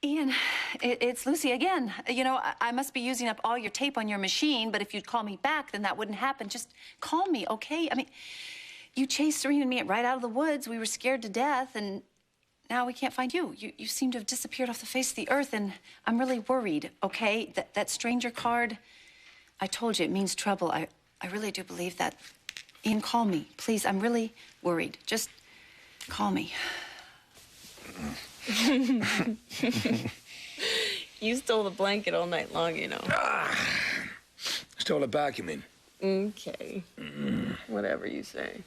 Ian, it's Lucy again. You know, I must be using up all your tape on your machine, but if you'd call me back, then that wouldn't happen. Just call me, okay? I mean, you chased Serene and me right out of the woods. We were scared to death, and now we can't find you. You seem to have disappeared off the face of the earth, and I'm really worried, okay? That stranger card, I told you, it means trouble. I really do believe that. Ian, call me, please. I'm really worried. Just call me. You stole the blanket all night long, you know. Stole it back, you mean? Okay. Whatever you say.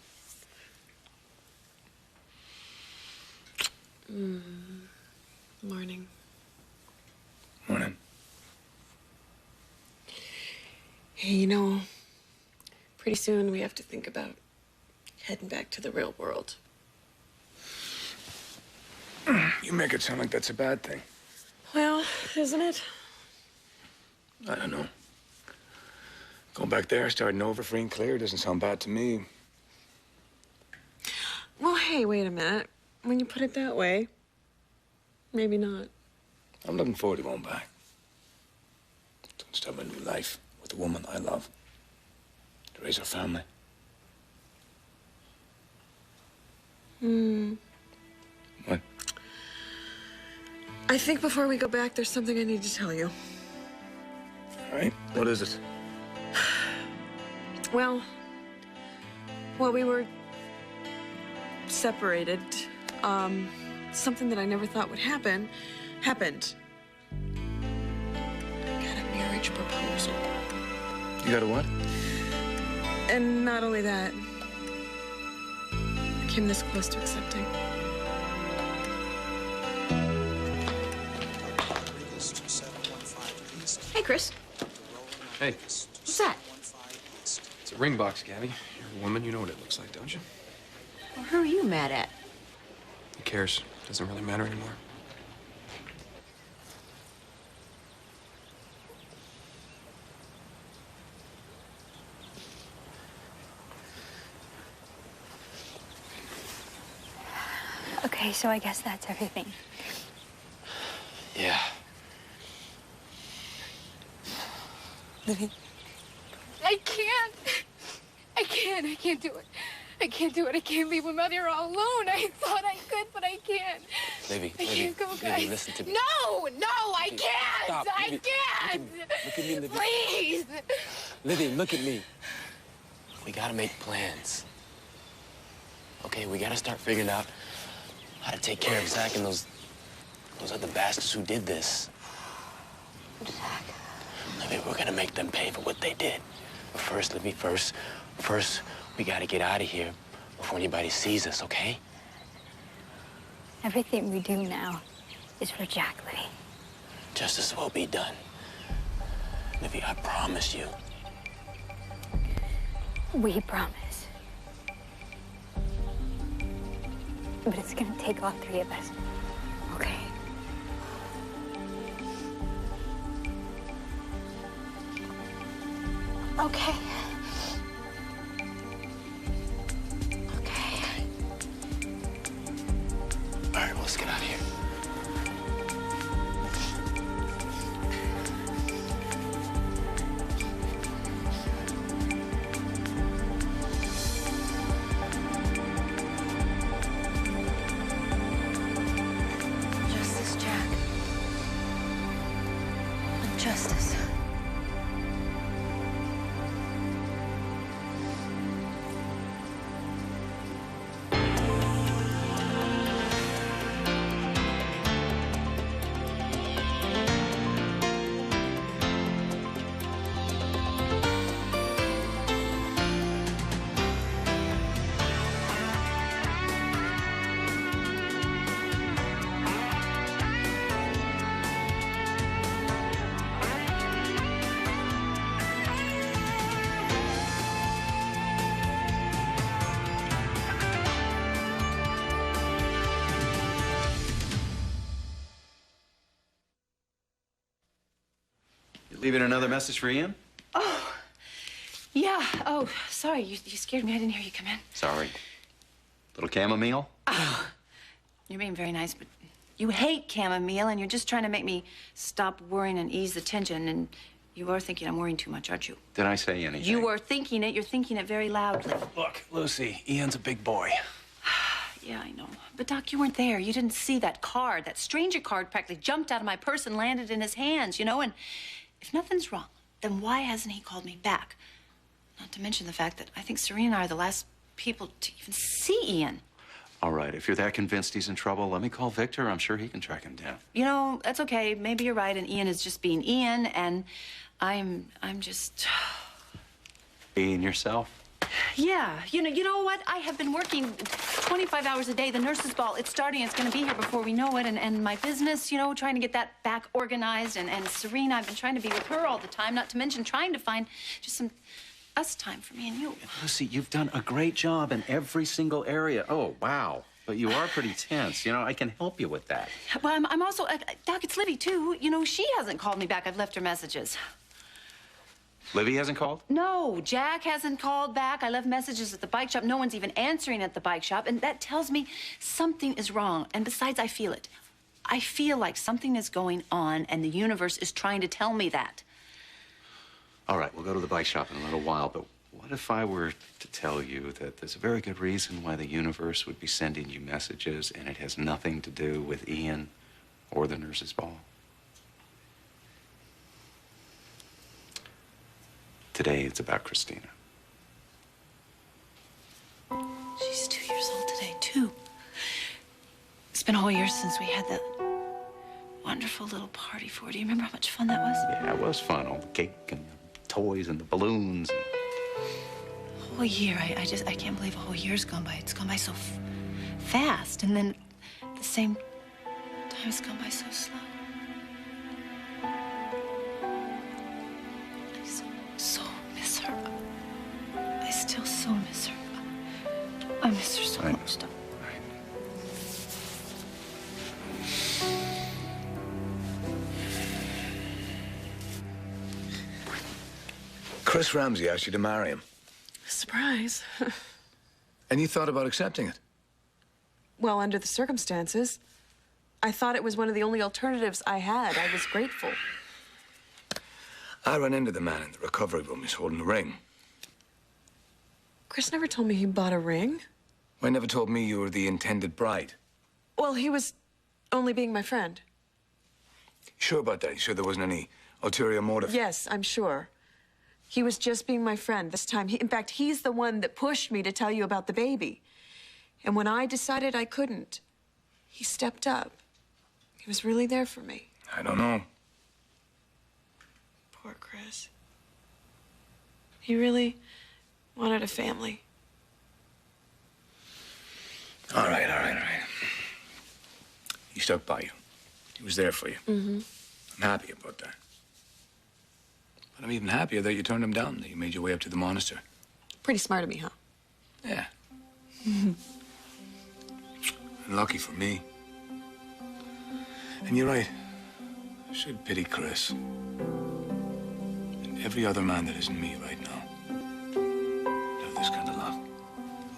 Morning. Morning. Hey, you know, pretty soon we have to think about heading back to the real world. You make it sound like that's a bad thing. Well, isn't it? I don't know. Going back there, starting over free and clear doesn't sound bad to me. Well, hey, wait a minute. When you put it that way, maybe not. I'm looking forward to going back. To start my new life with a woman I love. To raise our family. What? I think before we go back, there's something I need to tell you. All right, what is it? Well, we were separated. Something that I never thought would happen, happened. I got a marriage proposal. You got a what? And not only that, I came this close to accepting. Hey, Chris. Hey. What's that? It's a ring box, Gabby. You're a woman, you know what it looks like, don't you? Well, who are you mad at? Who cares? Doesn't really matter anymore. Okay, so I guess that's everything. Yeah. Livy. I can't. I can't do it. I can't do it. I can't leave him out here all alone. I thought I could, but I can't. Livy, I can't go, guys. Livy, listen to me. No, I can't. Stop. I Livy, can't. Look at me, Livy. Please. Livy, look at me. We gotta make plans. Okay, we gotta start figuring out how to take care of Zach and those other bastards who did this. Zach. Livy, we're gonna make them pay for what they did. But first, Livy, first, we gotta get out of here before anybody sees us, okay? Everything we do now is for Jack, Livy. Justice will be done. Livy, I promise you. We promise. But it's gonna take all three of us, okay? Okay. All right, well, let's get out of here. Justice, Jack. Justice. Leaving another message for Ian? Oh, yeah. Oh, sorry. You scared me. I didn't hear you come in. Sorry. Little chamomile? Oh, you're being very nice, but You hate chamomile, and you're just trying to make me stop worrying and ease the tension. And you are thinking I'm worrying too much, aren't you? Did I say anything? You are thinking it. You're thinking it very loudly. Look, Lucy, Ian's a big boy. Yeah, I know. But, Doc, you weren't there. You didn't see that card. That stranger card practically jumped out of my purse and landed in his hands, you know? And if nothing's wrong, then why hasn't he called me back? Not to mention the fact that I think Serena and I are the last people to even see Ian. All right, if you're that convinced he's in trouble, let me call Victor. I'm sure he can track him down. You know, that's okay. Maybe you're right, and Ian is just being Ian, and I'm just... Being yourself? Yeah, you know what? I have been working 25 hours a day. The nurses' ball, it's starting. It's going to be here before we know it. And my business, you know, trying to get that back organized. And Serena, I've been trying to be with her all the time, not to mention trying to find just some us time for me and you. Lucy, you've done a great job in every single area. Oh, wow. But you are pretty tense. You know, I can help you with that. Well, I'm also... Doc, it's Libby, too. You know, she hasn't called me back. I've left her messages. Libby hasn't called? No, Jack hasn't called back. I left messages at the bike shop. No one's even answering at the bike shop. And that tells me something is wrong. And besides, I feel it. I feel like something is going on, and the universe is trying to tell me that. All right, we'll go to the bike shop in a little while, but what if I were to tell you that there's a very good reason why the universe would be sending you messages, and it has nothing to do with Ian or the nurse's ball? Today, it's about Christina. She's 2 years old today, too. It's been a whole year since we had that wonderful little party for her. Do you remember how much fun that was? Yeah, it was fun. All the cake and the toys and the balloons. A whole year. I can't believe a whole year's gone by. It's gone by so fast. And then at the same time, it's gone by so slow. So miss her. I still so miss her. I miss her so much. Chris Ramsey asked you to marry him. Surprise. And you thought about accepting it? Well, under the circumstances, I thought it was one of the only alternatives I had. I was grateful. I ran into the man in the recovery room. He's holding a ring. Chris never told me he bought a ring. Well, he never told me you were the intended bride. Well, he was only being my friend. Sure about that? You sure there wasn't any ulterior motive? Yes, I'm sure. He was just being my friend this time. In fact, he's the one that pushed me to tell you about the baby. And when I decided I couldn't, he stepped up. He was really there for me. I don't know. Poor Chris. He really wanted a family. All right. He stuck by you. He was there for you. Mm-hmm. I'm happy about that. But I'm even happier that you turned him down, that you made your way up to the monastery. Pretty smart of me, huh? Yeah. And lucky for me. And you're right. I should pity Chris. And every other man that isn't me right now. Have this kind of love.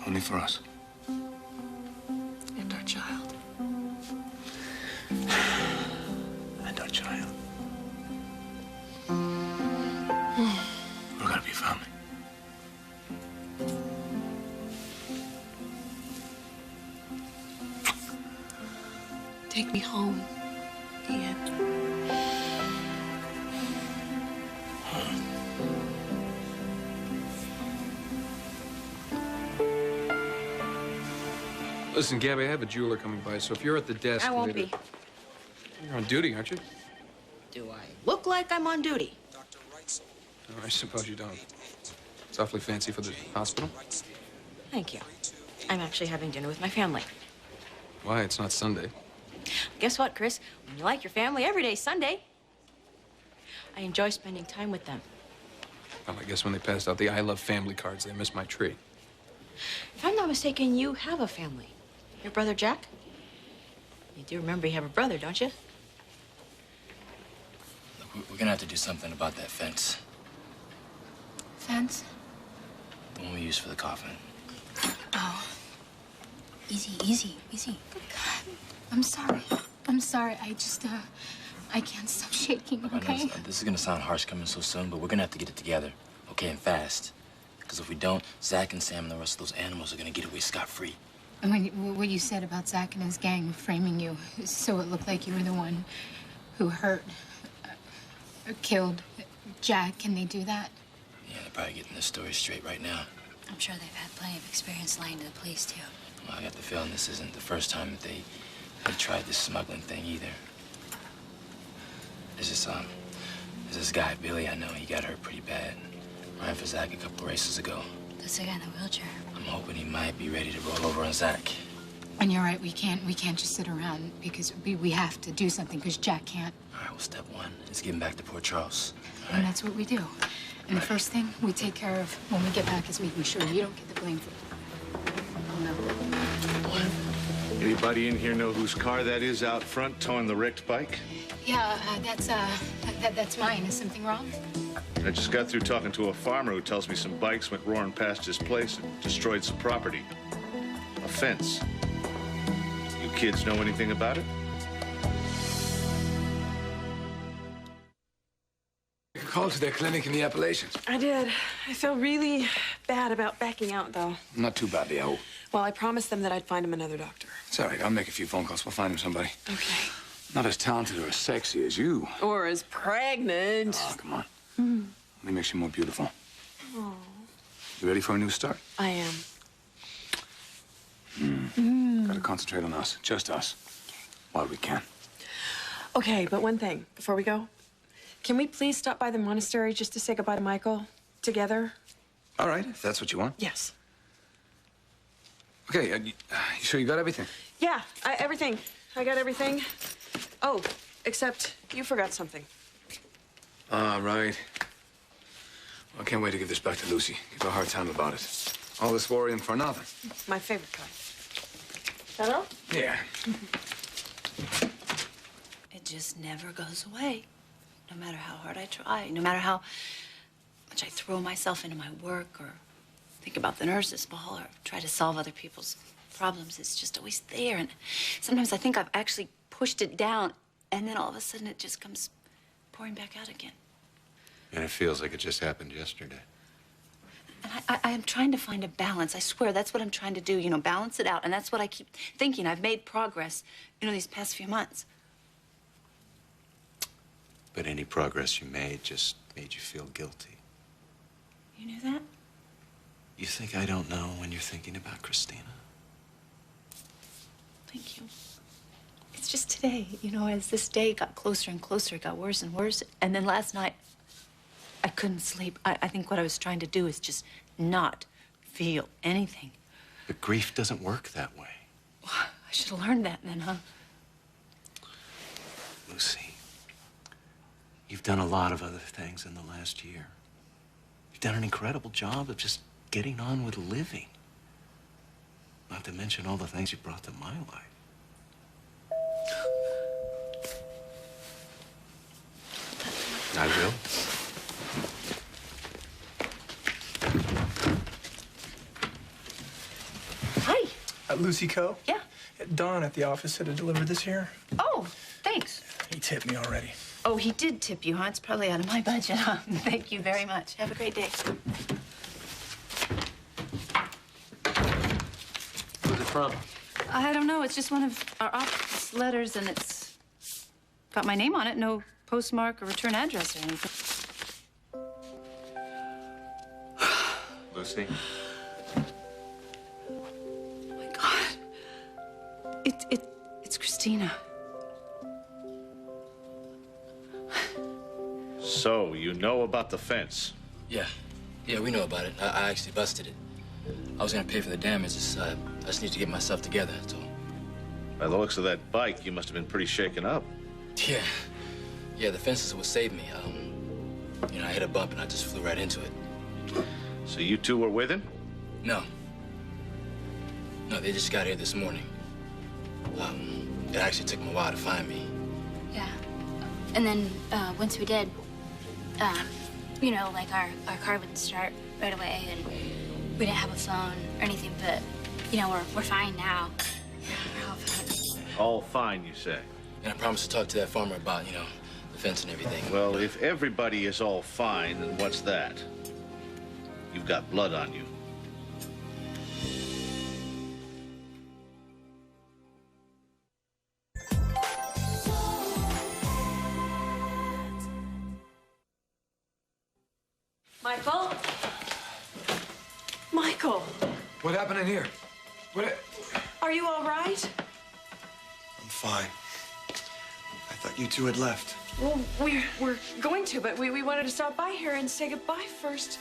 Only for us. And our child. And our child. We're gonna be family. Take me home, Ian. Listen, Gabby, I have a jeweler coming by, so if you're at the desk I won't later... be. You're on duty, aren't you? Do I look like I'm on duty? Oh, I suppose you don't. It's awfully fancy for the hospital. Thank you. I'm actually having dinner with my family. Why? It's not Sunday. Guess what, Chris? When you like your family, every day's Sunday. I enjoy spending time with them. Well, I guess when they passed out the I Love Family cards, they missed my tree. If I'm not mistaken, you have a family. Your brother Jack? You do remember you have a brother, don't you? Look, we're gonna have to do something about that fence. Fence? The one we use for the coffin. Oh. Easy. Good God. I'm sorry. I'm sorry. I can't stop shaking, I know okay? this is gonna sound harsh coming so soon, but we're gonna have to get it together, okay, and fast. Because if we don't, Zach and Sam and the rest of those animals are gonna get away scot-free. And what you said about Zach and his gang framing you so it looked like you were the one who hurt or killed Jack, can they do that? Yeah, they're probably getting this story straight right now. I'm sure they've had plenty of experience lying to the police, too. Well, I got the feeling this isn't the first time that they have tried this smuggling thing either. There's this guy, Billy, I know, he got hurt pretty bad. Ran for Zach a couple races ago. That's the guy in the wheelchair. I'm hoping he might be ready to roll over on Zach. And you're right, we can't just sit around because we have to do something because Jack can't. All right, well, step one is getting back to Port Charles. All And right? that's what we do. And the first thing we take care of when we get back is making sure you don't get the blame for it. Oh, no. Anybody in here know whose car that is out front towing the wrecked bike? Yeah, that's mine. Is something wrong? I just got through talking to a farmer who tells me some bikes went roaring past his place and destroyed some property. A fence. You kids know anything about it? Make a call to their clinic in the Appalachians. I did. I feel really bad about backing out, though. Not too bad, viejo. Well, I promised them that I'd find him another doctor. It's all right. I'll make a few phone calls. We'll find him somebody. Okay. Not as talented or as sexy as you. Or as pregnant. Oh, come on. Only makes you more beautiful. Oh. You ready for a new start? I am. Gotta concentrate on us. Just us. While we can. Okay, but one thing before we go. Can we please stop by the monastery just to say goodbye to Michael together? All right, if that's what you want. Yes. Okay, you sure you got everything? Yeah, everything. I got everything. Oh, except you forgot something. All right. Well, I can't wait to give this back to Lucy. Give her a hard time about it. All this worrying for nothing. My favorite kind. That all? Yeah. It just never goes away. No matter how hard I try, no matter how much I throw myself into my work or think about the nurse's ball or try to solve other people's problems, it's just always there. And sometimes I think I've actually pushed it down, and then all of a sudden it just comes pouring back out again. And it feels like it just happened yesterday. And I am trying to find a balance. I swear, that's what I'm trying to do, you know, balance it out. And that's what I keep thinking. I've made progress, you know, these past few months. But any progress you made just made you feel guilty. You knew that? You think I don't know when you're thinking about Christina? Thank you. It's just today, you know, as this day got closer and closer, it got worse and worse. And then last night, I couldn't sleep. I think what I was trying to do is just not feel anything. But grief doesn't work that way. I should have learned that then, huh? Lucy, you've done a lot of other things in the last year. You've done an incredible job of just getting on with living. Not to mention all the things you brought to my life. I will. Hi. Lucy Coe? Yeah. Don at the office said to deliver this here. Oh, thanks. He tipped me already. Oh, he did tip you, huh? It's probably out of my budget, huh? Thank you very much. Have a great day. Who's it from? I don't know. It's just one of our office letters, and it's got my name on it. No postmark or return address or anything. Lucy? Oh, my God. It's Christina. So, you know about the fence? Yeah, we know about it. I actually busted it. I was gonna pay for the damages. I just need to get myself together, that's all. By the looks of that bike, you must have been pretty shaken up. Yeah, the fence is what saved me. You know, I hit a bump and I just flew right into it. So you two were with him? No, they just got here this morning. It actually took them a while to find me. Yeah. And then once we did, you know, like our car wouldn't start right away, and we didn't have a phone or anything. But you know, we're fine now. We're all fine. All fine, you say? And I promised to talk to that farmer about, the fence and everything. Well, if everybody is all fine, then what's that? You've got blood on you. Michael? Michael, What happened in here? are you all right? I'm fine. I thought you two had left. Well, we're going to, but we wanted to stop by here and say goodbye first.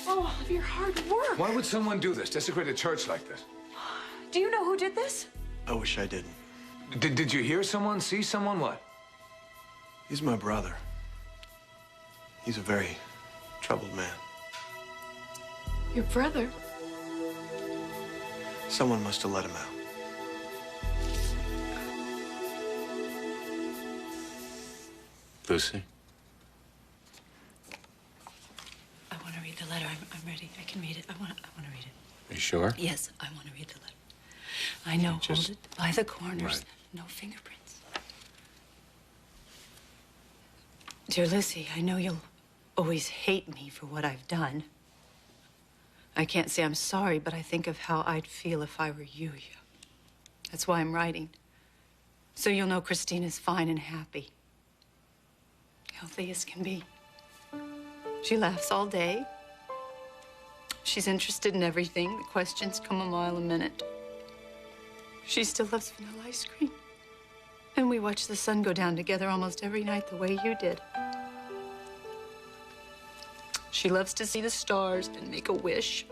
Oh, all of your hard work. Why would someone do this? Desecrate a church like this? Do you know who did this? I wish I didn't. Did you hear someone? See someone? What? He's my brother. He's a very troubled man. Your brother? Someone must have let him out. Lucy? I want to read the letter. I'm ready. I can read it. I want to read it. Are you sure? Yes, I want to read the letter. I know. Just- Hold it by the corners. Right. No fingerprints. Dear Lucy, I know you'll always hate me for what I've done. I can't say I'm sorry, but I think of how I'd feel if I were you. That's why I'm writing. So you'll know Christina's fine and happy. Healthy as can be. She laughs all day. She's interested in everything. The questions come a mile a minute. She still loves vanilla ice cream. And we watch the sun go down together almost every night the way you did. She loves to see the stars and make a wish.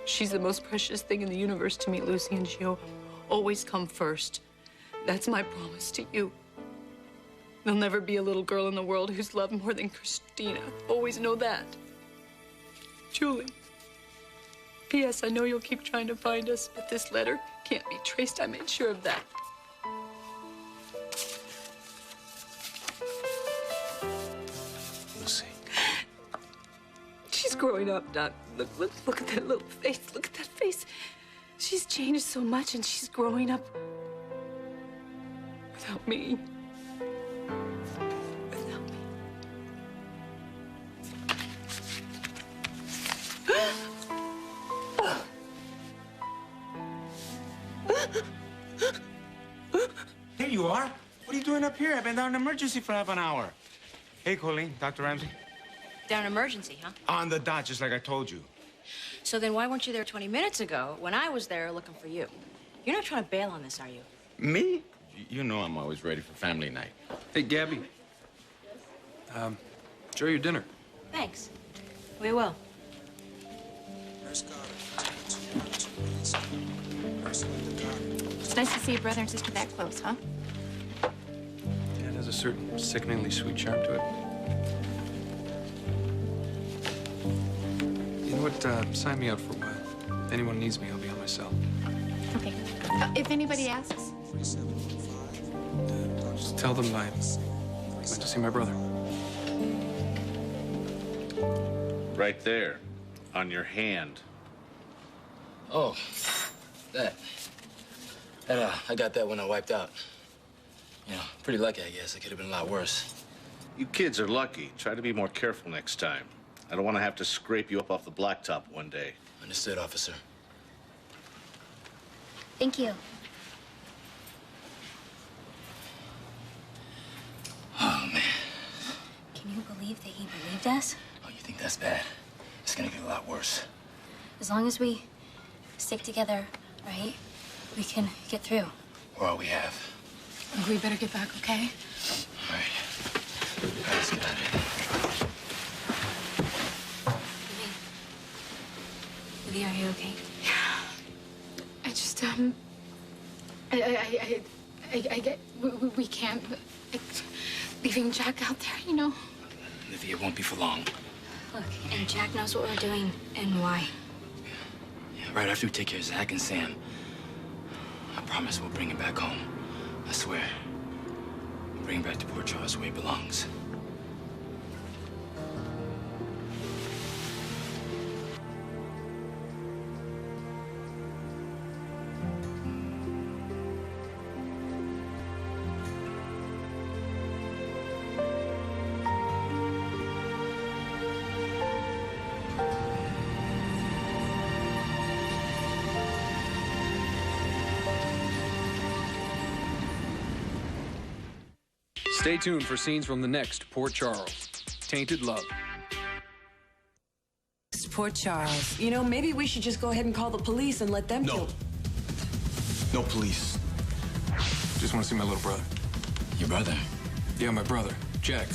She's the most precious thing in the universe to me, Lucy, and she'll always come first. That's my promise to you. There'll never be a little girl in the world who's loved more than Christina. Always know that. Julie. P.S. I know you'll keep trying to find us, but this letter can't be traced. I made sure of that. Lucy. She's growing up, Doc. Look at that little face. Look at that face. She's changed so much, and she's growing up without me. Without me. Here you are. What are you doing up here? I've been down in emergency for half an hour. Hey, Colleen, Dr. Ramsey. Down emergency, huh? On the dot, just like I told you. So then why weren't you there 20 minutes ago when I was there looking for you? You're not trying to bail on this, are you? Me? You know I'm always ready for family night. Hey, Gabby. Enjoy your dinner. Thanks. We will. It's nice to see your brother and sister that close, huh? Yeah, it has a certain sickeningly sweet charm to it. You know what? Sign me out for a while. If anyone needs me, I'll be on my cell. Okay. If anybody asks, Just tell them I went to see my brother. Right there, on your hand. Oh, that. I got that when I wiped out. Pretty lucky, I guess. It could have been a lot worse. You kids are lucky. Try to be more careful next time. I don't want to have to scrape you up off the blacktop one day. Understood, officer. Thank you. Oh, man. Can you believe that he believed us? Oh, you think that's bad? It's gonna get a lot worse. As long as we stick together, right, we can get through. We're all we have. we better get back, okay? All right. All right, let's get out of here. Lee, are you okay? I just, I get, we can't, leaving Jack out there, you know? Olivia, it won't be for long. Look, and Jack knows what we're doing and why. Yeah, right after we take care of Zach and Sam, I promise we'll bring him back home. I swear. We'll bring him back to Port Charles where he belongs. Stay tuned for scenes from the next Port Charles. Tainted Love. Port Charles. You know, maybe we should just go ahead and call the police and let them kill. No police. Just want to see my little brother. Your brother? Yeah, my brother, Jack.